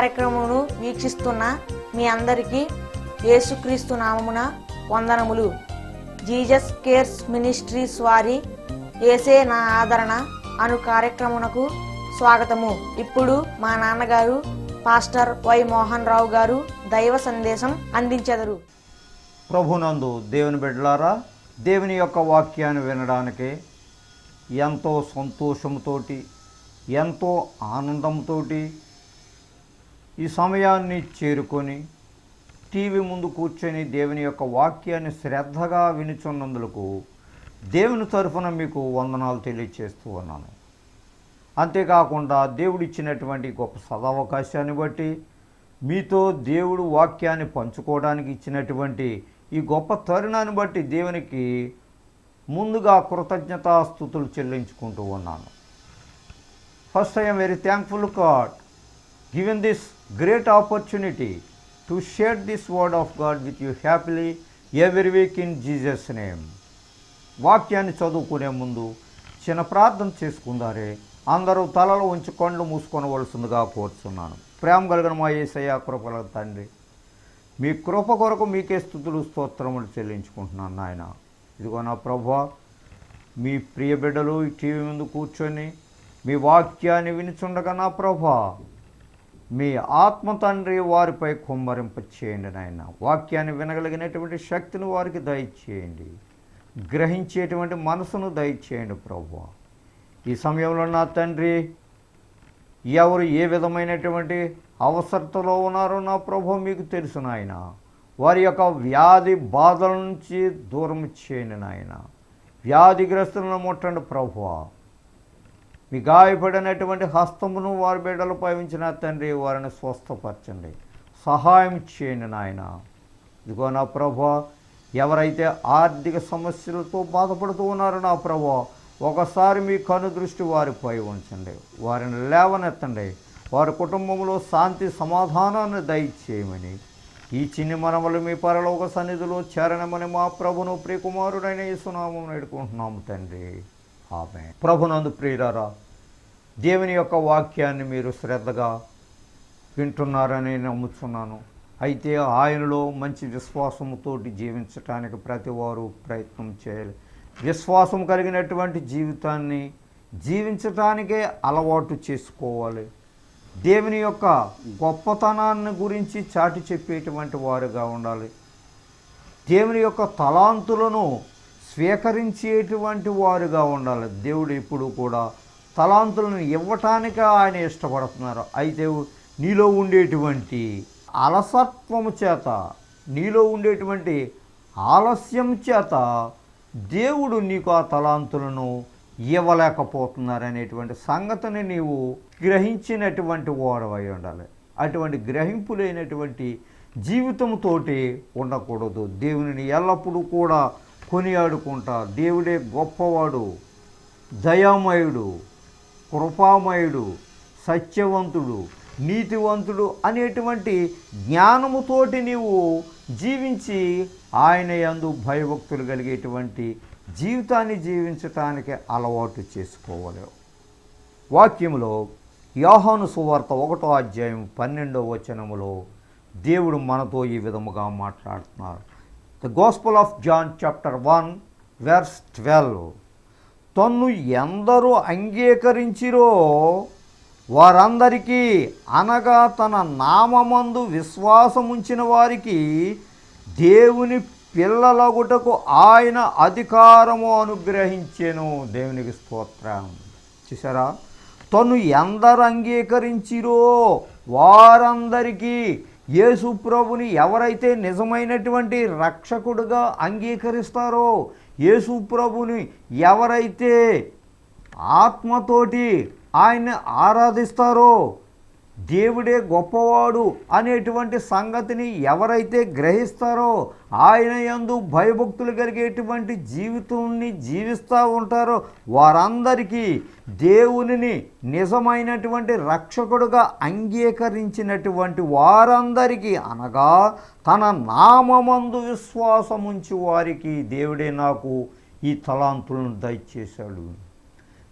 కార్యక్రమమును వీక్షిస్తున్న మీ అందరికీ యేసుక్రీస్తు నామమున వందనములు. జీసస్ కేర్స్ మినిస్ట్రీస్ వారి యేసే నా ఆదరణ అను కార్యక్రమునకు స్వాగతము. ఇప్పుడు మా నాన్నగారు పాస్టర్ వై మోహన్ రావు గారు దైవ సందేశం అందించెదరు. ప్రభునందు దేవుని బిడ్డలారా, దేవుని యొక్క వాక్యాన్ని వినడానికి ఎంతో సంతోషంతోటి, ఎంతో ఆనందంతో ఈ సమయాన్ని చేరుకొని టీవీ ముందు కూర్చొని దేవుని యొక్క వాక్యాన్ని శ్రద్ధగా వినుచున్నందుకు దేవుని తరఫున మీకు వందనాలు తెలియచేస్తూ ఉన్నాను. అంతేకాకుండా దేవుడిచ్చినటువంటి గొప్ప సదవకాశాన్ని బట్టి, మీతో దేవుడు వాక్యాన్ని పంచుకోవడానికి ఇచ్చినటువంటి ఈ గొప్ప తరుణాన్ని బట్టి దేవునికి ముందుగా కృతజ్ఞతాస్తుతులు చెల్లించుకుంటూ ఉన్నాను. First I am very thankful God given this great opportunity to share this word of God with you happily every week in Jesus name. వాక్యాన్ని చదువుకునే ముందు చిన్న ప్రార్థన చేసుకుందారే. అందరూ తలలు ఉంచి కళ్ళు మూసుకొనవలసిందిగా కోరుచున్నాను. ప్రేమ కలిగిన మా యేసయ్య, కృపగల తండ్రి, మీ కృప కొరకు మీకే స్తుతులు స్తోత్రములు చెల్లించుకుంటున్నాను నాయన. ఇదిగో నా ప్రభువా, మీ ప్రియ బిడ్డలు ఈ టీవీ ముందు కూర్చొని మీ వాక్యాన్ని వినిచుండగా నా ప్రభువా, మీ ఆత్మ తండ్రి వారిపై కుమ్మరింప చేయండి నాయన. వాక్యాన్ని వినగలిగినటువంటి శక్తిని వారికి దయచేయండి, గ్రహించేటువంటి మనసును దయచేయండి ప్రభువా. ఈ సమయంలో నా తండ్రి, ఎవరు ఏ విధమైనటువంటి అవసరతలో ఉన్నారో నా ప్రభు మీకు తెలుసు నాయన. వారి యొక్క వ్యాధి బాధల నుంచి దూరం చేయండి నాయన. వ్యాధిగ్రస్తులను ముట్టండి ప్రభువా. మీ గాయపడినటువంటి హస్తమును వారి బిడ్డలపై ఉంచిన తండ్రి, వారిని స్వస్థపరచండి, సహాయం చేయండి నాయన. ఇదిగో నా ప్రభువా, ఎవరైతే ఆర్థిక సమస్యలతో బాధపడుతూ ఉన్నారో నా ప్రభువా, ఒకసారి మీ కను దృష్టి వారిపై ఉంచండి, వారిని లేవనెత్తండి, వారి కుటుంబంలో శాంతి సమాధానాన్ని దయచేయమని ఈ చిన్ని మనవలు మీ పరలోక సన్నిధిలో చేరనమని మా ప్రభును ప్రియకుమారుడైన యేసునామం వేడుకుంటున్నాము తండ్రి, ఆమేన్. ప్రభునందు ప్రియులారా, దేవుని యొక్క వాక్యాన్ని మీరు శ్రద్ధగా వింటున్నారని నమ్ముతున్నాను. అయితే ఆయనలో మంచి విశ్వాసముతో జీవించటానికి ప్రతి వారు ప్రయత్నం చేయాలి. విశ్వాసం కలిగినటువంటి జీవితాన్ని జీవించటానికే అలవాటు చేసుకోవాలి. దేవుని యొక్క గొప్పతనాన్ని గురించి చాటి చెప్పేటువంటి వారుగా ఉండాలి. దేవుని యొక్క తలాంతులను స్వీకరించేటువంటి వారుగా ఉండాలి. దేవుడు ఎప్పుడు కూడా తలాంతులను ఇవ్వటానికి ఆయన ఇష్టపడుతున్నారు. అయితే నీలో ఉండేటువంటి అలసత్వము చేత, నీలో ఉండేటువంటి ఆలస్యం చేత దేవుడు నీకు ఆ తలాంతులను ఇవ్వలేకపోతున్నారనేటువంటి సంగతిని నీవు గ్రహించినటువంటి వాడవై ఉండాలి. అటువంటి గ్రహింపు లేనటువంటి జీవితంతో ఉండకూడదు. దేవునిని ఎల్లప్పుడూ కూడా కొనియాడుకుంటా, దేవుడే గొప్పవాడు, దయామయుడు, కృపామయుడు, సత్యవంతుడు, నీతివంతుడు అనేటువంటి జ్ఞానముతోటి నీవు జీవించి ఆయన యందు భయభక్తులు కలిగేటువంటి జీవితాన్ని జీవించటానికి అలవాటు చేసుకోవాలి. వాక్యములో యోహాను సువార్త 1వ అధ్యాయం 12వ వచనములో దేవుడు మనతో ఈ విధముగా మాట్లాడుతున్నారు. The gospel of John chapter 1 verse 12. తన్ను ఎందరూ అంగీకరించిరో వారందరికీ, అనగా తన నామమందు విశ్వాసముంచిన వారికి దేవుని పిల్లలగుటకు ఆయన అధికారము అనుగ్రహించెను. దేవునికి స్తోత్రం. చూసారా, తను ఎందరు అంగీకరించిరో వారందరికీ, యేసు ప్రభుని ఎవరైతే నిజమైనటువంటి రక్షకుడుగా అంగీకరిస్తారో, యేసు ప్రభుని ఎవరైతే ఆత్మతోటి ఆయన్ని ఆరాధిస్తారో, దేవుడే గొప్పవాడు అనేటువంటి సంగతిని ఎవరైతే గ్రహిస్తారో, ఆయన యందు భయభక్తులు కలిగేటువంటి జీవితాన్ని జీవిస్తూ ఉంటారో వారందరికీ దేవునిని నిజమైనటువంటి రక్షకుడుగా అంగీకరించినటువంటి వారందరికీ, అనగా తన నామమందు విశ్వాసముంచి వారికి దేవుడే నాకు ఈ తలాంతులను దయచేశాడు.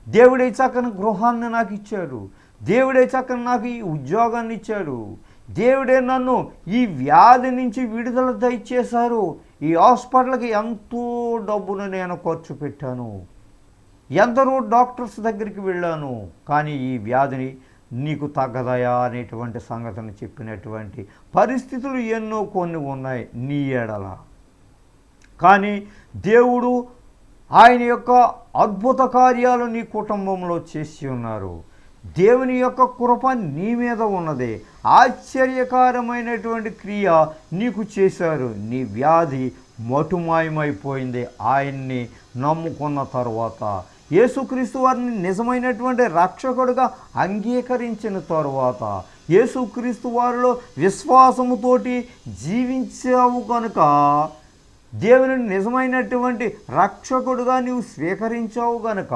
దేవుడే చక్కని గృహాన్ని నాకు ఇచ్చాడు, దేవుడే చక్కని నాకు ఈ ఉద్యోగాన్ని ఇచ్చాడు, దేవుడే నన్ను ఈ వ్యాధి నుంచి విడుదల దయచేశారు, ఈ హాస్పిటల్కి ఎంతో డబ్బును నేను ఖర్చు పెట్టాను, ఎందరో డాక్టర్స్ దగ్గరికి వెళ్ళాను, కానీ ఈ వ్యాధిని నీకు తగ్గదయా అనేటువంటి సంగతిని చెప్పినటువంటి పరిస్థితులు ఎన్నో కొన్ని ఉన్నాయి నీ ఎడల. కానీ దేవుడు ఆయన యొక్క అద్భుత కార్యాలు నీ కుటుంబంలో చేసి ఉన్నారు. దేవుని యొక్క కృప నీ మీద ఉన్నది. ఆశ్చర్యకరమైనటువంటి క్రియ నీకు చేశారు. నీ వ్యాధి మటుమాయమైపోయింది. ఆయన్ని నమ్ముకున్న తర్వాత, యేసుక్రీస్తు వారిని నిజమైనటువంటి రక్షకుడిగా అంగీకరించిన తరువాత, యేసుక్రీస్తు వారిలో విశ్వాసముతోటి జీవించావు కనుక, దేవుని నిజమైనటువంటి రక్షకుడుగా నీవు స్వీకరించావు గనుక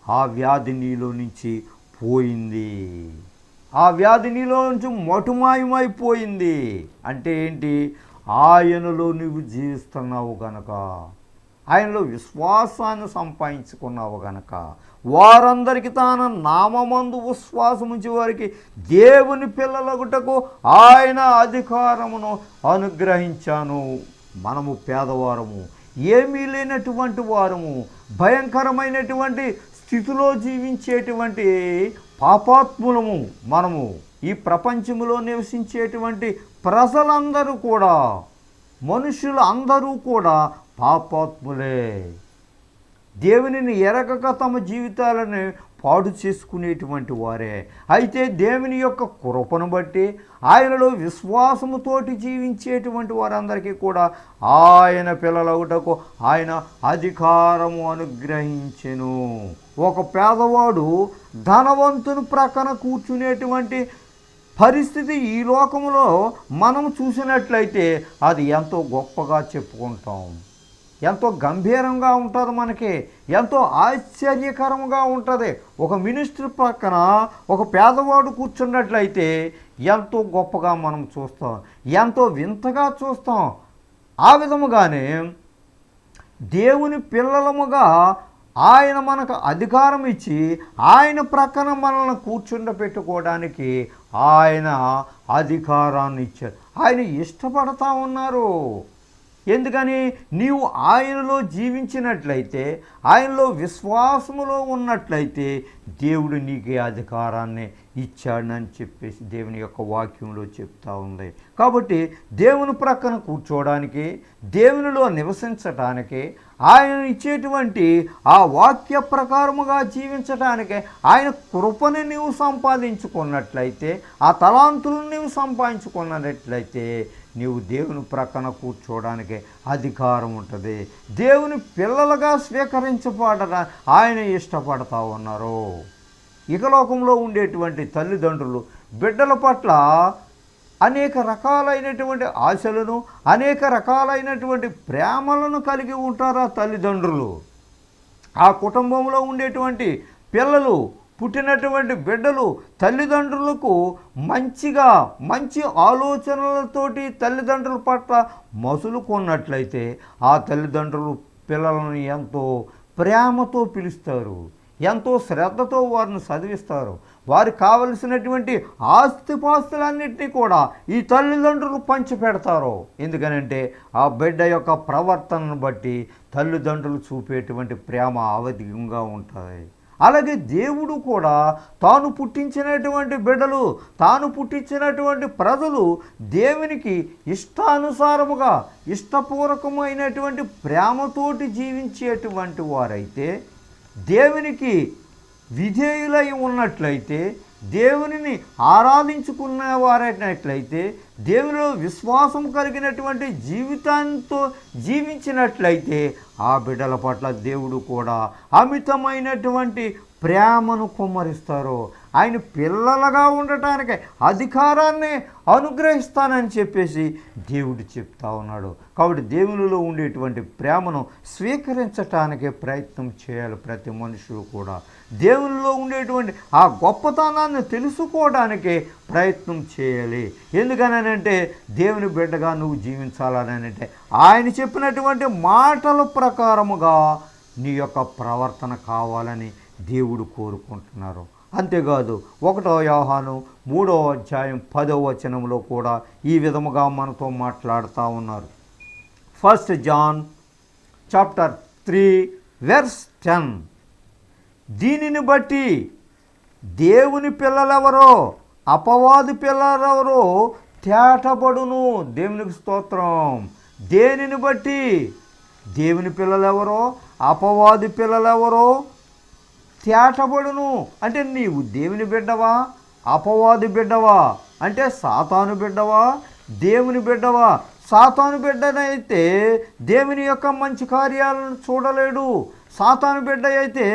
ఆ వ్యాధి నీలో నుంచి పోయింది. ఆ వ్యాధి నీలో నుంచి మటుమాయమైపోయింది. అంటే ఏంటి? ఆయనలో నువ్వు జీవిస్తున్నావు గనక, ఆయనలో విశ్వాసాన్ని సంపాదించుకున్నావు గనక, వారందరికీ తాన నామమందు విశ్వాసముంచి వారికి దేవుని పిల్లలగుటకు ఆయన అధికారమును అనుగ్రహించాను. మనము పేదవారము, ఏమీ లేనటువంటి వారము, భయంకరమైనటువంటి స్థితిలో జీవించేటువంటి పాపాత్ములము మనము. ఈ ప్రపంచంలో నివసించేటువంటి ప్రజలందరూ కూడా, మనుషులు అందరూ కూడా పాపాత్ములే. దేవునిని ఎరగక తమ జీవితాలను పాడు చేసుకునేటువంటి వారే. అయితే దేవుని యొక్క కృపను బట్టి, ఆయనలో విశ్వాసముతోటి జీవించేటువంటి వారందరికీ కూడా ఆయన పిల్లలగుటకు ఆయన అధికారము అనుగ్రహించెను. ఒక పేదవాడు ధనవంతుని ప్రక్కన కూర్చునేటువంటి పరిస్థితి ఈ లోకంలో మనం చూసినట్లయితే అది ఎంతో గొప్పగా చెప్పుకుంటాం, ఎంతో గంభీరంగా ఉంటుంది, మనకి ఎంతో ఆశ్చర్యకరంగా ఉంటుంది. ఒక మినిస్టర్ పక్కన ఒక పేదవాడు కూర్చున్నట్లయితే ఎంతో గొప్పగా మనం చూస్తాం, ఎంతో వింతగా చూస్తాం. ఆ విధముగానే దేవుని పిల్లలముగా ఆయన మనకు అధికారం ఇచ్చి ఆయన ప్రక్కన మనల్ని కూర్చుండబెట్టుకోవడానికి ఆయన అధికారాన్ని ఇచ్చారు. ఆయన ఇష్టపడతా ఉన్నారు. ఎందుకని? నీవు ఆయనలో జీవించినట్లయితే, ఆయనలో విశ్వాసములో ఉన్నట్లయితే దేవుడు నీకే అధికారాన్ని ఇచ్చాడని చెప్పేసి దేవుని యొక్క వాక్యంలో చెప్తా ఉంది. కాబట్టి దేవుని ప్రక్కన కూర్చోవడానికి, దేవునిలో నివసించటానికి, ఆయన ఇచ్చేటువంటి ఆ వాక్య ప్రకారముగా జీవించటానికి ఆయన కృపని నీవు సంపాదించుకున్నట్లయితే, ఆ తలాంతులను నీవు సంపాదించుకున్నట్లయితే నీవు దేవుని ప్రక్కన కూర్చోవడానికి అధికారం ఉంటుంది. దేవుని పిల్లలుగా స్వీకరించబడట ఆయన ఇష్టపడతా ఉన్నారు. ఇకలోకంలో ఉండేటువంటి తల్లిదండ్రులు బిడ్డల పట్ల అనేక రకాలైనటువంటి ఆశలను, అనేక రకాలైనటువంటి ప్రేమలను కలిగి ఉంటారు ఆ తల్లిదండ్రులు. ఆ కుటుంబంలో ఉండేటువంటి పిల్లలు, పుట్టినటువంటి బిడ్డలు తల్లిదండ్రులకు మంచి ఆలోచనలతోటి తల్లిదండ్రుల పట్ల మసులుకున్నట్లయితే ఆ తల్లిదండ్రులు పిల్లలను ఎంతో ప్రేమతో పిలుస్తారు, ఎంతో శ్రద్ధతో వారిని చదివిస్తారు. వారికి కావలసినటువంటి ఆస్తిపాస్తులన్నింటినీ కూడా ఈ తల్లిదండ్రులు పంచిపెడతారు. ఎందుకనంటే ఆ బిడ్డ యొక్క ప్రవర్తనను బట్టి తల్లిదండ్రులు చూపేటువంటి ప్రేమ అవధికంగా ఉంటుంది. అలాగే దేవుడు కూడా తాను పుట్టించినటువంటి బిడ్డలు, తాను పుట్టించినటువంటి ప్రజలు దేవునికి ఇష్టానుసారముగా, ఇష్టపూర్వకమైనటువంటి ప్రేమతోటి జీవించేటువంటి వారైతే, దేవునికి విధేయులై ఉన్నట్లయితే, దేవునిని ఆరాధించుకునేవారైనట్లయితే, దేవునిలో విశ్వాసం కలిగినటువంటి జీవితంతో జీవించినట్లయితే ఆ బిడ్డల పట్ల దేవుడు కూడా అమితమైనటువంటి ప్రేమను కుమ్మరిస్తారు. ఆయన పిల్లలుగా ఉండటానికి అధికారాన్ని అనుగ్రహిస్తానని చెప్పేసి దేవుడు చెప్తా ఉన్నాడు. కాబట్టి దేవునిలో ఉండేటువంటి ప్రేమను స్వీకరించటానికే ప్రయత్నం చేయాలి ప్రతి మనుషులు కూడా. దేవునిలో ఉండేటువంటి ఆ గొప్పతనాన్ని తెలుసుకోవడానికే ప్రయత్నం చేయాలి. ఎందుకనంటే దేవుని బిడ్డగా నువ్వు జీవించాలని అంటే ఆయన చెప్పినటువంటి మాటల ప్రకారముగా నీ యొక్క ప్రవర్తన కావాలని దేవుడు కోరుకుంటున్నారు. అంతేకాదు 1 యోహాను 3వ అధ్యాయం 10వ వచనంలో కూడా ఈ విధముగా మనతో మాట్లాడుతూ ఉన్నారు. 1 జాన్ చాప్టర్ 3 వెర్స్ 10. దీనిని బట్టి దేవుని పిల్లలెవరో అపవాది పిల్లలెవరో తేటబడును. దేవునికి స్తోత్రం. దేనిని బట్టి? దేవుని పిల్లలెవరో అపవాది పిల్లలెవరో తేటబడును. అంటే నీవు దేవుని బిడ్డవా, అపవాది బిడ్డవా? అంటే సాతాను బిడ్డవా, దేవుని బిడ్డవా? సాతాను బిడ్డనైతే దేవుని యొక్క మంచి కార్యాలను చూడలేడు. సాతాను బిడ్డ అయితే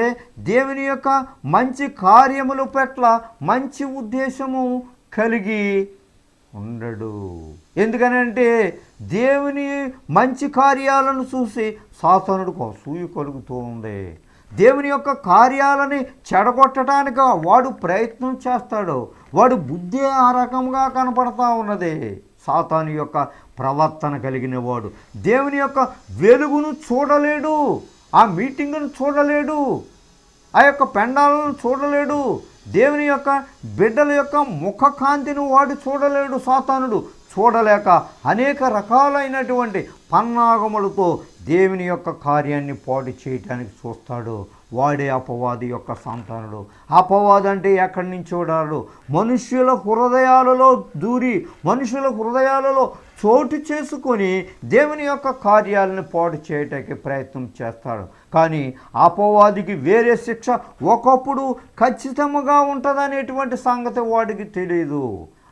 దేవుని యొక్క మంచి కార్యముల పట్ల మంచి ఉద్దేశము కలిగి ఉండడు. ఎందుకనంటే దేవుని మంచి కార్యాలను చూసి సాతానుడికి అసూయ కలుగుతూ ఉంది. దేవుని యొక్క కార్యాలని చెడగొట్టడానికి వాడు ప్రయత్నం చేస్తాడు. వాడు బుద్ధి ఆ రకంగా కనపడతా ఉన్నది. సాతాను యొక్క ప్రవర్తన కలిగిన వాడు దేవుని యొక్క వెలుగును చూడలేడు, ఆ మీటింగును చూడలేడు, ఆ యొక్క పెండాలను చూడలేడు, దేవుని యొక్క బిడ్డల యొక్క ముఖకాంతిని వాడు చూడలేడు. సాతానుడు చూడలేక అనేక రకాలైనటువంటి పన్నాగములతో దేవుని యొక్క కార్యాన్ని పాడు చేయటానికి చూస్తాడు. వాడే అపవాది యొక్క సంతానుడు. అపవాది అంటే ఎక్కడి నుంచి చూడాడు? మనుష్యుల హృదయాలలో దూరి మనుషుల హృదయాలలో చోటు చేసుకొని దేవుని యొక్క కార్యాలను పాడు చేయటానికి ప్రయత్నం చేస్తాడు. కానీ అపవాదికి వేరే శిక్ష ఒకప్పుడు ఖచ్చితంగా ఉంటుందనేటువంటి సంగతి వాడికి తెలియదు.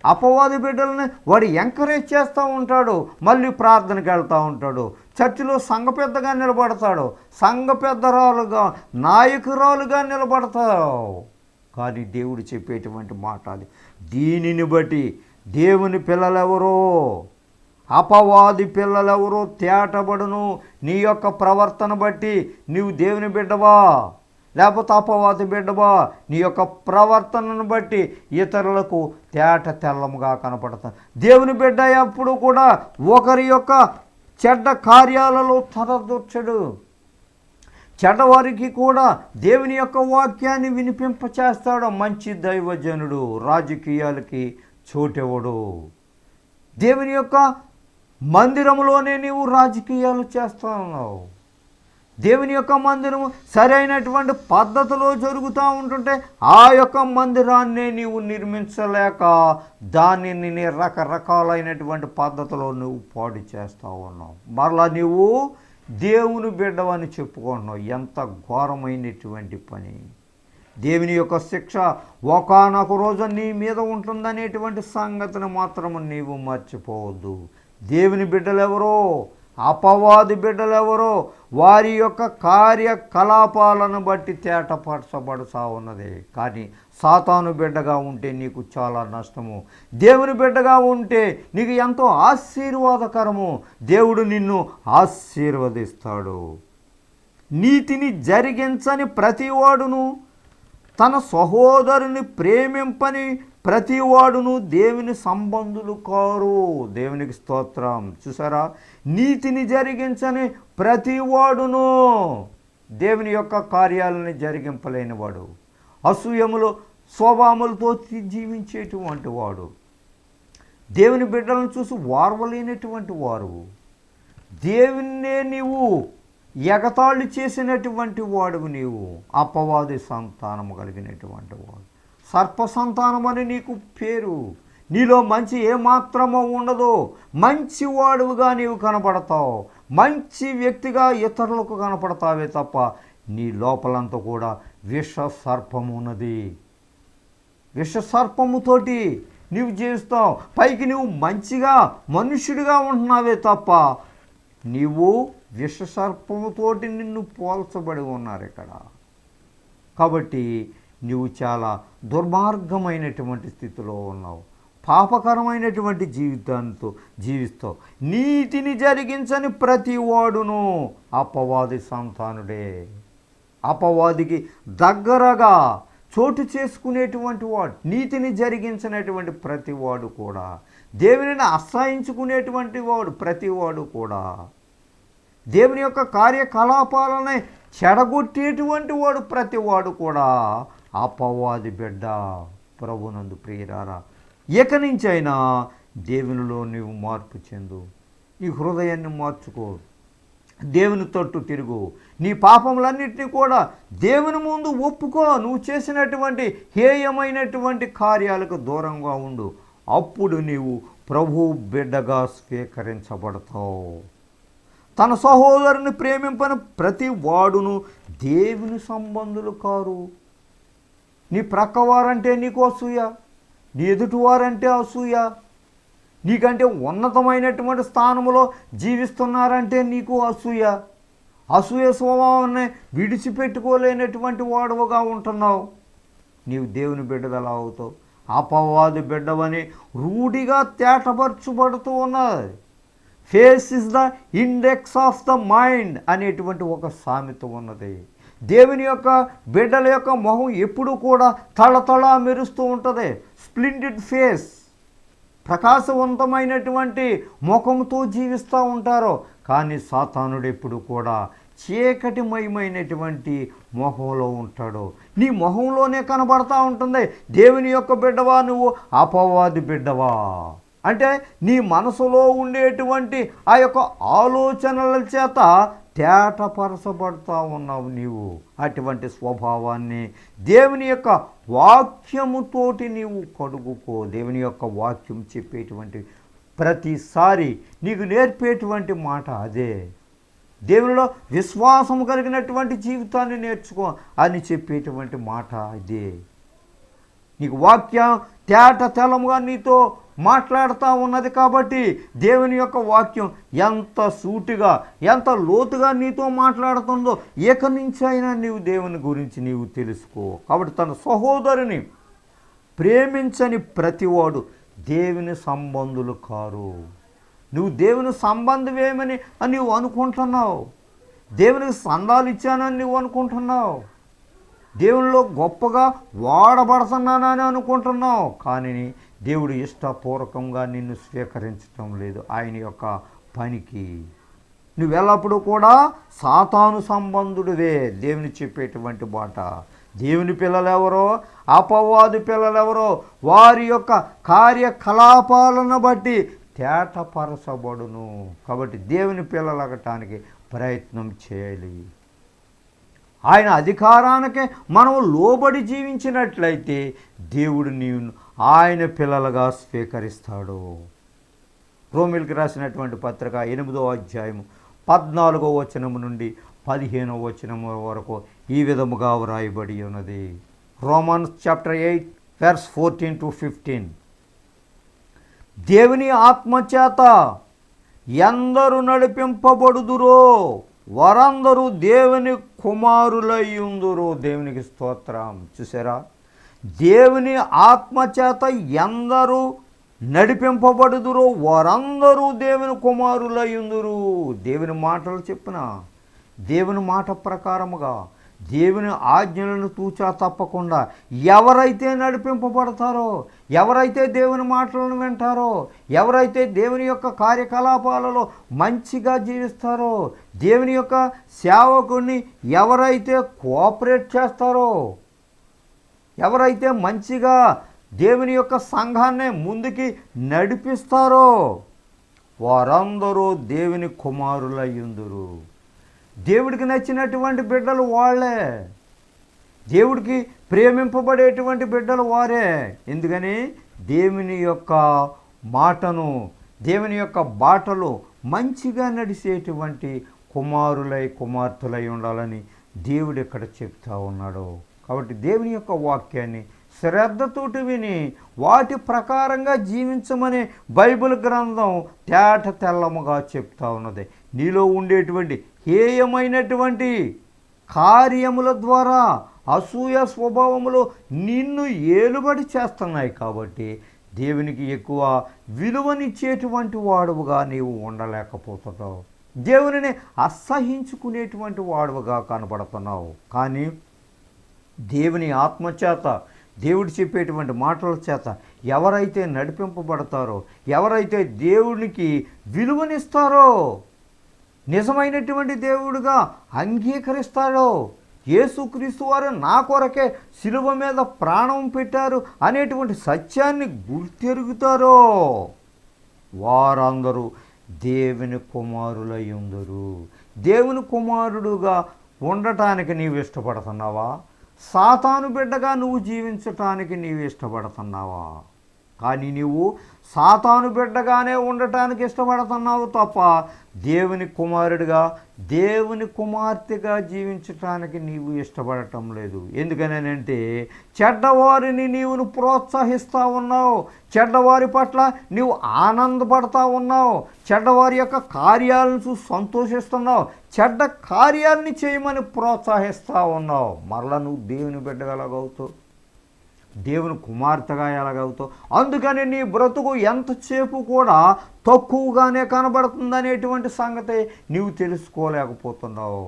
అపవాది బిడ్డలని వాడు ఎంకరేజ్ చేస్తూ ఉంటాడు, మళ్ళీ ప్రార్థనకి వెళ్తూ ఉంటాడు, చర్చిలో సంఘ పెద్దగా నిలబడతాడు, సంఘ పెద్దరాలుగా నాయకురాలుగా నిలబడతావు. కానీ దేవుడు చెప్పేటువంటి మాట అది. దీనిని బట్టి దేవుని పిల్లలెవరో అపవాది పిల్లలెవరో తేటబడును. నీ యొక్క ప్రవర్తన బట్టి నీవు దేవుని బిడ్డవా లేకపోతే అపవాది బిడ్డవా, నీ యొక్క ప్రవర్తనను బట్టి ఇతరులకు తెల్లముగా కనపడతాను. దేవుని బిడ్డ ఎప్పుడు కూడా ఒకరి యొక్క చెడ్డ కార్యాలలో తలదూర్చడు. చెడ్డవారికి కూడా దేవుని యొక్క వాక్యాన్ని వినిపింపచేస్తాడు. మంచి దైవజనుడు రాజకీయాలకి చోటెవడు. దేవుని యొక్క మందిరంలోనే నీవు రాజకీయాలు చేస్తూ ఉన్నావు. దేవుని యొక్క మందిరము సరైనటువంటి పద్ధతిలో జరుగుతూ ఉంటుంటే ఆ యొక్క మందిరాన్నే నీవు నిర్మించలేక దానిని రకరకాలైనటువంటి పద్ధతిలో నువ్వు పాడు చేస్తూ ఉన్నావు. మరలా నీవు దేవుని బిడ్డవని చెప్పుకుంటున్నావు. ఎంత ఘోరమైనటువంటి పని! దేవుని యొక్క శిక్ష ఒకానొక రోజు నీ మీద ఉంటుందనేటువంటి సంగతిని మాత్రము నీవు మర్చిపోవద్దు. దేవుని బిడ్డలెవరో అపవాది బిడ్డలెవరో వారి యొక్క కార్యకలాపాలను బట్టి తేటపరచబడుతూ ఉన్నది. కానీ సాతాను బిడ్డగా ఉంటే నీకు చాలా నష్టము. దేవుని బిడ్డగా ఉంటే నీకు ఎంతో ఆశీర్వాదకరము. దేవుడు నిన్ను ఆశీర్వదిస్తాడు. నీతిని జరిగించని ప్రతివాడును తన సహోదరుని ప్రేమింపని ప్రతివాడును దేవుని సంబంధులు కారు. దేవునికి స్తోత్రం. చూసారా, నీతిని జరిగించని ప్రతివాడును దేవుని యొక్క కార్యాలను జరిగింపలేనివాడు, అసూయములు స్వభావములతో జీవించేటువంటి వాడు, దేవుని బిడ్డలను చూసి వారవలేనటువంటి వారు, దేవుణ్ణే నీవు ఎగతాళి చేసినటువంటి వాడువు, నీవు అపవాది సంతానము కలిగినటువంటి వాడు. సర్ప సంతానమని నీకు పేరు. నీలో మంచి ఏమాత్రమో ఉండదు. మంచి వాడువుగా నీవు కనపడతావు, మంచి వ్యక్తిగా ఇతరులకు కనపడతావే తప్ప నీ లోపలంతా కూడా విష సర్పము ఉన్నది. విష సర్పముతోటి నీవు జీవిస్తావు. పైకి నువ్వు మంచిగా మనుష్యుడిగా ఉంటున్నావే తప్ప నీవు విష సర్పముతోటి నిన్ను పోల్చబడి ఉన్నారు ఇక్కడ. కాబట్టి నువ్వు చాలా దుర్మార్గమైనటువంటి స్థితిలో ఉన్నావు. పాపకరమైనటువంటి జీవితంతో జీవిస్తావు. నీతిని జరిగించని ప్రతి వాడును అపవాది సంతానుడే. అపవాదికి దగ్గరగా చోటు చేసుకునేటువంటి వాడు, నీతిని జరిగించినటువంటి ప్రతివాడు కూడా, దేవునిని అసహించుకునేటువంటి వాడు ప్రతివాడు కూడా, దేవుని యొక్క కార్యకలాపాలని చెడగొట్టేటువంటి వాడు ప్రతివాడు కూడా అపవాది బిడ్డ. ప్రభునందు ప్రియురారా, ఇక నుంచైనా దేవునిలో నీవు మార్పు చెందు. నీ హృదయాన్ని మార్చుకో, దేవుని తట్టు తిరుగు, నీ పాపములన్నింటినీ కూడా దేవుని ముందు ఒప్పుకో. నువ్వు చేసినటువంటి హేయమైనటువంటి కార్యాలకు దూరంగా ఉండు. అప్పుడు నీవు ప్రభు బిడ్డగా స్వీకరించబడతావు. తన సహోదరుని ప్రేమింపని ప్రతి వాడును దేవుని సంబంధులు కారు. నీ ప్రక్కవారంటే నీకు అసూయ, నీ ఎదుటివారంటే అసూయ, నీకంటే ఉన్నతమైనటువంటి స్థానంలో జీవిస్తున్నారంటే నీకు అసూయ. అసూయ స్వభావాన్ని విడిచిపెట్టుకోలేనటువంటి వాడువగా ఉంటున్నావు. నీవు దేవుని బిడ్డగా అవుతావు. అపవాది బిడ్డవని రూఢిగా తేటపరచబడుతూ ఉన్నది. Face is the index of the mind అనేటువంటి ఒక సామెత ఉన్నది. దేవుని యొక్క బిడ్డల యొక్క మొహం ఎప్పుడు కూడా తళతళ మెరుస్తూ ఉంటుంది. స్ప్లెండిడ్ ఫేస్, ప్రకాశవంతమైనటువంటి ముఖంతో జీవిస్తూ ఉంటారు. కానీ సాతానుడు ఎప్పుడు కూడా చీకటిమయమైనటువంటి మొహంలో ఉంటాడు. నీ మొహంలోనే కనబడతా ఉంటుంది. దేవుని యొక్క బిడ్డవా నువ్వు, అపవాది బిడ్డవా అంటే నీ మనసులో ఉండేటువంటి ఆ యొక్క ఆలోచనల చేత తేటపరచబడతా ఉన్నావు నీవు. అటువంటి స్వభావాన్ని దేవుని యొక్క వాక్యముతోటి నీవు కడుగుకో. దేవుని యొక్క వాక్యం చెప్పేటువంటి ప్రతిసారి నీకు నేర్పేటువంటి మాట అదే. దేవునిలో విశ్వాసం కలిగినటువంటి జీవితాన్ని నేర్చుకో అని చెప్పేటువంటి మాట అదే. నీకు వాక్యం తేట తెలముగా నీతో మాట్లాడుతూ ఉన్నది కాబట్టి దేవుని యొక్క వాక్యం ఎంత సూటిగా ఎంత లోతుగా నీతో మాట్లాడుతుందో ఇక నుంచి అయినా నీవు దేవుని గురించి నీవు తెలుసుకో. కాబట్టి తన సహోదరుని ప్రేమించని ప్రతివాడు దేవుని సంబంధులు కారు. నువ్వు దేవుని సంబంధమేమని అని నువ్వు అనుకుంటున్నావు. దేవునికి సందాలు ఇచ్చానని నువ్వు అనుకుంటున్నావు. దేవునిలో గొప్పగా వాడబడుతున్నానని అనుకుంటున్నావు. కానీ దేవుడు ఇష్టపూర్వకంగా నిన్ను స్వీకరించటం లేదు ఆయన యొక్క పనికి. నువ్వెల్లప్పుడూ కూడా సాతాను సంబంధుడివే. దేవుని చెప్పేటువంటి మాట. దేవుని పిల్లలెవరో అపవాది పిల్లలెవరో వారి యొక్క కార్యకలాపాలను బట్టి తేటపరచబడును. కాబట్టి దేవుని పిల్లలగటానికి ప్రయత్నం చేయాలి. ఆయన అధికారానికి మనం లోబడి జీవించినట్లయితే దేవుడు నీవు ఆయన పిల్లలుగా స్వీకరిస్తాడు. రోమిల్కి రాసినటువంటి పత్రిక 8వ అధ్యాయం 14వ వచనము నుండి 15వ వచనము వరకు ఈ విధముగా వ్రాయబడి ఉన్నది. Romans chapter 8 verse 14 to 15. దేవుని ఆత్మచేత ఎందరు నడిపింపబడుదురో వారందరూ దేవుని కుమారులయ్యుందురు. దేవునికి స్తోత్రం. చూసారా, దేవుని ఆత్మచేత ఎందరూ నడిపింపబడుదురో వారందరూ దేవుని కుమారులయ్యుందురు. దేవుని మాటలు చెప్పిన దేవుని మాట ప్రకారముగా దేవుని ఆజ్ఞలను తూచా తప్పకుండా ఎవరైతే నడిపింపబడతారో, ఎవరైతే దేవుని మాటలను వింటారో, ఎవరైతే దేవుని యొక్క కార్యకలాపాలలో మంచిగా జీవిస్తారో, దేవుని యొక్క సేవకుని ఎవరైతే కోఆపరేట్ చేస్తారో, ఎవరైతే మంచిగా దేవుని యొక్క సంఘాన్ని ముందుకి నడిపిస్తారో వారందరూ దేవుని కుమారులయ్యుందురు. దేవుడికి నచ్చినటువంటి బిడ్డలు వాళ్ళే. దేవుడికి ప్రేమింపబడేటువంటి బిడ్డలు వారే. ఎందుకని దేవుని యొక్క మాటను దేవుని యొక్క బాటలు మంచిగా నడిచేటువంటి కుమారులై కుమార్తెలై ఉండాలని దేవుడు ఇక్కడ చెప్తా ఉన్నాడు. కాబట్టి దేవుని యొక్క వాక్యాన్ని శ్రద్ధతోటి విని వాటి ప్రకారంగా జీవించమని బైబిల్ గ్రంథం తేట తెల్లముగా చెప్తా ఉన్నది. నీలో ఉండేటువంటి హేయమైనటువంటి కార్యముల ద్వారా అసూయ స్వభావములో నిన్ను ఏలుబడి చేస్తున్నాయి. కాబట్టి దేవునికి ఎక్కువ విలువనిచ్చేటువంటి వాడువుగా నీవు ఉండలేకపోతున్నావు. దేవునిని అసహించుకునేటువంటి వాడువుగా కనబడుతున్నావు. కానీ దేవుని ఆత్మచేత దేవుడు చెప్పేటువంటి మాటల చేత ఎవరైతే నడిపింపబడతారో, ఎవరైతే దేవునికి విలువనిస్తారో, నిజమైనటువంటి దేవుడుగా అంగీకరిస్తాడో, యేసుక్రీస్తు వారు నా కొరకే శిలువ మీద ప్రాణం పెట్టారు అనేటువంటి సత్యాన్ని గుర్తెరుగుతారో వారందరూ దేవుని కుమారులై ఉందరు. దేవుని కుమారుడుగా ఉండటానికి నీవు ఇష్టపడుతున్నావా? సాతాను బిడ్డగా నువ్వు జీవించటానికి నీవు ఇష్టపడుతున్నావా? కానీ నీవు సాతాను బిడ్డగానే ఉండటానికి ఇష్టపడుతున్నావు తప్ప దేవుని కుమారుడిగా, దేవుని కుమార్తెగా జీవించటానికి నీవు ఇష్టపడటం లేదు. ఎందుకనంటే చెడ్డవారిని నీవును ప్రోత్సహిస్తూ ఉన్నావు, చెడ్డవారి పట్ల నీవు ఆనందపడతా ఉన్నావు, చెడ్డవారి యొక్క కార్యాలను చూసి సంతోషిస్తున్నావు, చెడ్డ కార్యాలని చేయమని ప్రోత్సహిస్తూ ఉన్నావు. మరలా నువ్వు దేవుని బిడ్డగా ఎలాగవుతావు? దేవుని కుమార్తెగా ఎలాగవుతావు? అందుకని నీ బ్రతుకు ఎంతసేపు కూడా తక్కువగానే కనబడుతుందనేటువంటి సంగతి నీవు తెలుసుకోలేకపోతున్నావు.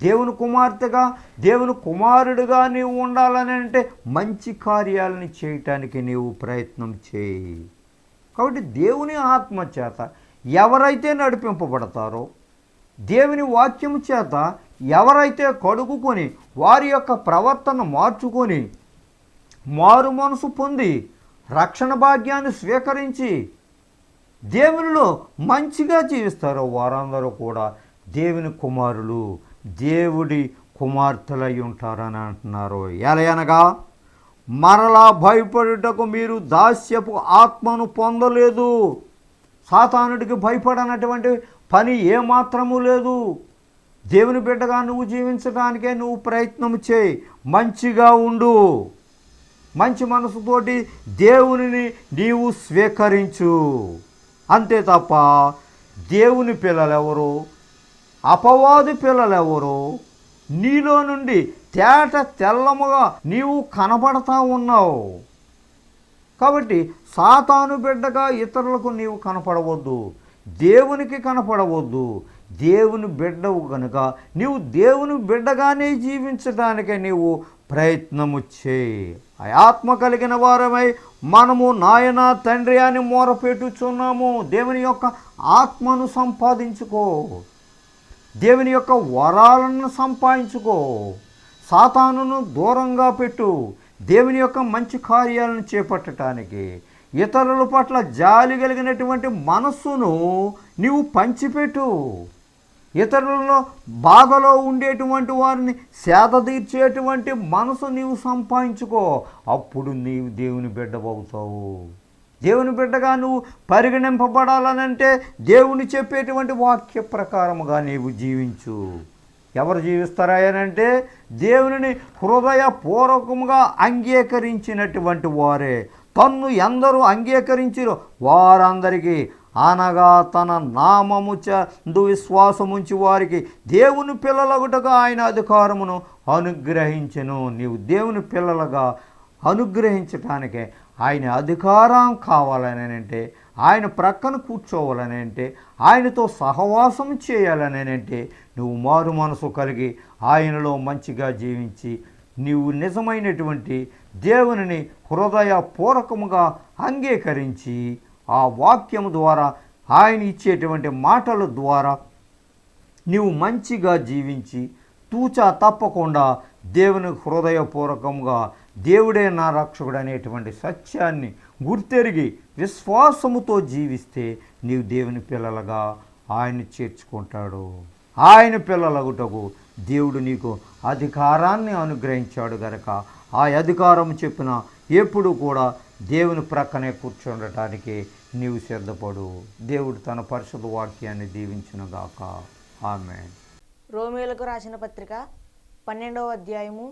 దేవుని కుమార్తెగా, దేవుని కుమారుడిగా నీవు ఉండాలని అంటే మంచి కార్యాలని చేయటానికి నీవు ప్రయత్నం చేయి. కాబట్టి దేవుని ఆత్మ చేత ఎవరైతే నడిపింపబడతారో, దేవుని వాక్యం చేత ఎవరైతే కడుగుకొని వారి యొక్క ప్రవర్తన మార్చుకొని మారు మనసు పొంది రక్షణ భాగ్యాన్ని స్వీకరించి దేవునిలో మంచిగా జీవిస్తారో వారందరూ కూడా దేవుని కుమారులు, దేవుడి కుమార్తెలై ఉంటారని అంటున్నారు. ఎలయనగా మరలా భయపడుటకు మీరు దాస్యపు ఆత్మను పొందలేదు. సాతానుడికి భయపడనటువంటి పని ఏమాత్రము లేదు. దేవుని బిడ్డగా నువ్వు జీవించడానికే నువ్వు ప్రయత్నం చేయి. మంచిగా ఉండు, మంచి మనసుతోటి దేవునిని నీవు స్వీకరించు. అంతే తప్ప దేవుని పిల్లలెవరు, అపవాది పిల్లలెవరు నీలో నుండి తేట తెల్లముగా నీవు కనబడతా ఉన్నావు. కాబట్టి సాతాను బిడ్డగా ఇతరులకు నీవు కనపడవద్దు, దేవునికి కనపడవద్దు. దేవుని బిడ్డవు కనుక నీవు దేవుని బిడ్డగానే జీవించడానికే నీవు ప్రయత్నము చేయి. ఆత్మ కలిగిన వారమై మనము నాయన తండ్రి అని మొరపెట్టుచున్నాము. దేవుని యొక్క ఆత్మను సంపాదించుకో, దేవుని యొక్క వరాలను సంపాదించుకో, సాతానును దూరంగా పెట్టు. దేవుని యొక్క మంచి కార్యాలను చేపట్టడానికి ఇతరుల పట్ల జాలి కలిగినటువంటి మనస్సును నీవు పంచిపెట్టు. ఇతరులలో బాధలో ఉండేటువంటి వారిని సేద తీర్చేటువంటి మనసు నీవు సంపాదించుకో. అప్పుడు నీవు దేవుని బిడ్డవవుతావు. దేవుని బిడ్డగా నువ్వు పరిగణింపబడాలనంటే దేవుని చెప్పేటువంటి వాక్య ప్రకారముగా నీవు జీవించు. ఎవరు జీవిస్తారాయనంటే దేవునిని హృదయపూర్వకముగా అంగీకరించినటువంటి వారే. తన్ను ఎందరూ అంగీకరించిరో వారందరికీ, అనగా తన నామము చందు విశ్వాసముంచి వారికి దేవుని పిల్లలగుటగా ఆయన అధికారమును అనుగ్రహించెను. నీవు దేవుని పిల్లలుగా అనుగ్రహించటానికే ఆయన అధికారం కావాలని అంటే, ఆయన ప్రక్కన కూర్చోవాలని అంటే, ఆయనతో సహవాసం చేయాలని అంటే నువ్వు మారు మనసు కలిగి ఆయనలో మంచిగా జీవించి నీవు నిజమైనటువంటి దేవునిని హృదయపూర్వకముగా అంగీకరించి ఆ వాక్యము ద్వారా, ఆయన ఇచ్చేటువంటి మాటల ద్వారా నీవు మంచిగా జీవించి తూచా తప్పకుండా దేవుని హృదయపూర్వకంగా దేవుడే నా రక్షకుడు అనేటువంటి సత్యాన్ని గుర్తెరిగి విశ్వాసముతో జీవిస్తే నీవు దేవుని పిల్లలుగా ఆయన చేర్చుకుంటాడు. ఆయన పిల్లలగుటకు దేవుడు నీకు అధికారాన్ని అనుగ్రహించాడు గనక ఆ అధికారం చెప్పిన ఎప్పుడు కూడా దేవుని ప్రక్కనే కూర్చుండటానికి నీవు సిద్ధపడు. దేవుడు తన పరిశుద్ధ వాక్యాన్ని దీవించునుగాక. ఆమేన్. రోమీయులకు రాసిన పత్రిక 12వ అధ్యాయము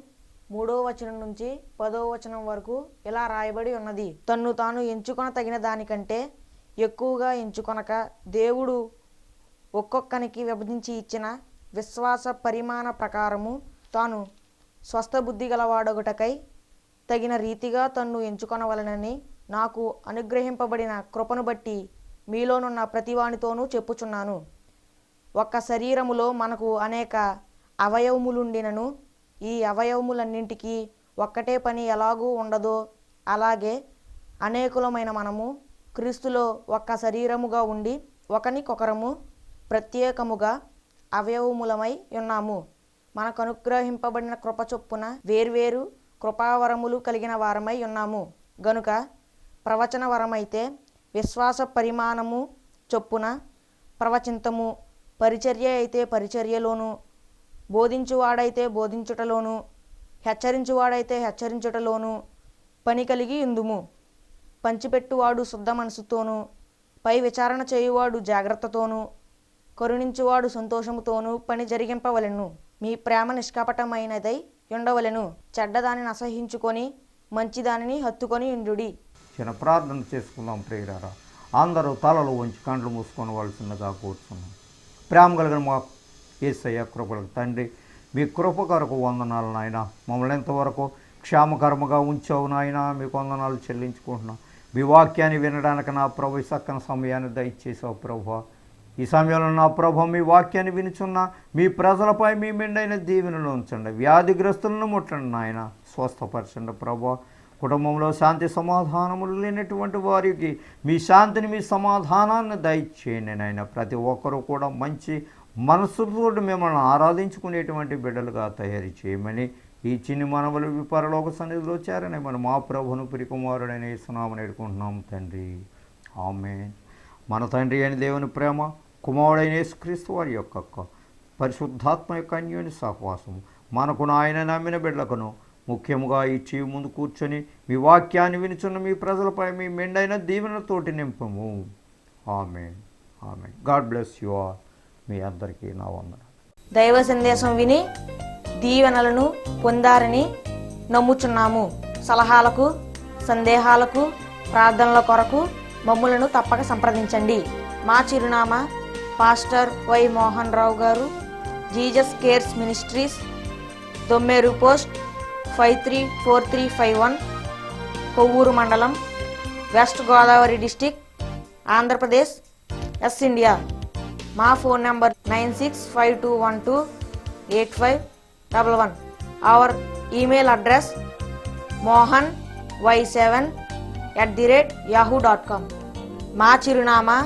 3వ వచనం నుంచి 10వ వచనం వరకు ఇలా రాయబడి ఉన్నది. తన్ను తాను ఎంచుకొన తగిన దానికంటే ఎక్కువగా ఎంచుకొనక దేవుడు ఒక్కొక్కనికి విభజించి ఇచ్చిన విశ్వాస పరిమాణ ప్రకారము తాను స్వస్థ బుద్ధి గలవాడొకటకై తగిన రీతిగా తన్ను ఎంచుకొనవలనని నాకు అనుగ్రహింపబడిన కృపను బట్టి మీలోనున్న ప్రతివానితోనూ చెప్పుచున్నాను. ఒక్క శరీరములో మనకు అనేక అవయవములుండినను ఈ అవయవములన్నింటికీ ఒక్కటే పని ఎలాగూ ఉండదో అలాగే అనేకులమైన మనము క్రీస్తులో ఒక్క శరీరముగా ఉండి ఒకనికొకరము ప్రత్యేకముగా అవయవములమై ఉన్నాము. మనకు అనుగ్రహింపబడిన కృప చొప్పున వేర్వేరు కృపావరములు కలిగిన వారమై ఉన్నాము గనుక ప్రవచన వరమైతే విశ్వాస పరిమాణము చొప్పున ప్రవచింతము, పరిచర్య అయితే పరిచర్యలోను, బోధించువాడైతే బోధించుటలోను, హెచ్చరించువాడైతే హెచ్చరించుటలోను పని కలిగి ఉందుము. పంచిపెట్టువాడు శుద్ధ మనసుతోనూ, పై విచారణ చేయువాడు జాగ్రత్తతోనూ, కరుణించువాడు సంతోషముతోనూ పని జరిగింపవలెను. మీ ప్రేమ నిష్కపటమైనదై ఉండవలెను. చెడ్డదానిని అసహించుకొని మంచిదానిని హత్తుకొని ఉండుడి. చిన్న ప్రార్థన చేసుకుందాం ప్రియులారా. అందరూ తలలు వంచి కండ్లు మూసుకోవలసిందిగా కూర్చున్నాం. ప్రేమ కలిగిన మా యేసయ్య కృపలకు తండ్రి, మీ కృప కొరకు వందనాలు నాయన. మమ్మల్ని ఎంతవరకు క్షేమకరముగా ఉంచావు నాయన, మీకు వందనాలు చెల్లించుకుంటున్నాం. మీ వాక్యాన్ని వినడానికి నా ప్రభు చక్కని సమయాన్ని దయచేసావు ప్రభు. ఈ సమయంలో నా ప్రభు మీ వాక్యాన్ని వినుచున్న మీ ప్రజలపై మీ మెండైన దీవెనలు ఉంచండి. వ్యాధిగ్రస్తులను ముట్టండి నాయన, స్వస్థపరచండి ప్రభు. కుటుంబంలో శాంతి సమాధానములు లేనటువంటి వారికి మీ శాంతిని, మీ సమాధానాన్ని దయచేయండి నాయన. ప్రతి ఒక్కరూ కూడా మంచి మనసుతో మిమ్మల్ని ఆరాధించుకునేటువంటి బిడ్డలుగా తయారు చేయమని ఈ చిన్ని మనవలు పరలోక సన్నిధిలో చేరని మనం మా ప్రభును ప్రియకుమారుడైన యేసునామమున వేడుకుంటున్నాము తండ్రి. ఆమేన్. మన తండ్రి అయిన దేవుని ప్రేమ, కుమారుడైన యేసుక్రీస్తు వారి యొక్క పరిశుద్ధాత్మ యొక్క అన్యోన్య సహవాసము మనకును ఆయన నమ్మిన బిడ్డలకును, ముఖ్యముగా ఈ టీవీ ముందు కూర్చొని మీ వాక్యాన్ని వినుచున్న మీ ప్రజలపై మీ మెండైన దీవెనతోటి నింపము. Amen. Amen. God bless you all. మీ అందరికీ నా వందనాలు. దైవ సందేశం విని దీవెనలను పొందారని నమ్ముచున్నాము. సలహాలకు, సందేహాలకు, ప్రార్థనల కొరకు మమ్ములను తప్పక సంప్రదించండి. మా చిరునామా pastor Y Mohan Rao garu, Jesus cares ministries, Dommeru post 534351, Kovvuru మండలం, west Godavari district, Andhra Pradesh, S India. మా phone number 9652128511. Our email address mohany7@yahoo.com. మా చిరునామా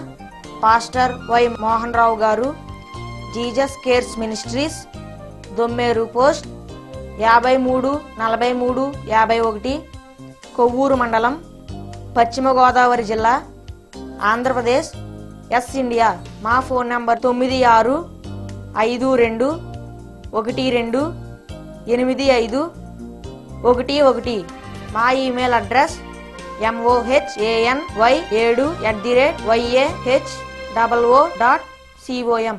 pastor Y Mohan Rao garu, Jesus cares ministries, Dommeru post 534351, Kovvuru మండలం, పశ్చిమ గోదావరి జిల్లా, ఆంధ్రప్రదేశ్, ఎస్ ఇండియా. మా ఫోన్ నంబర్ 9652128511. మా ఈమెయిల్ అడ్రస్ mohany7@yahoo.com.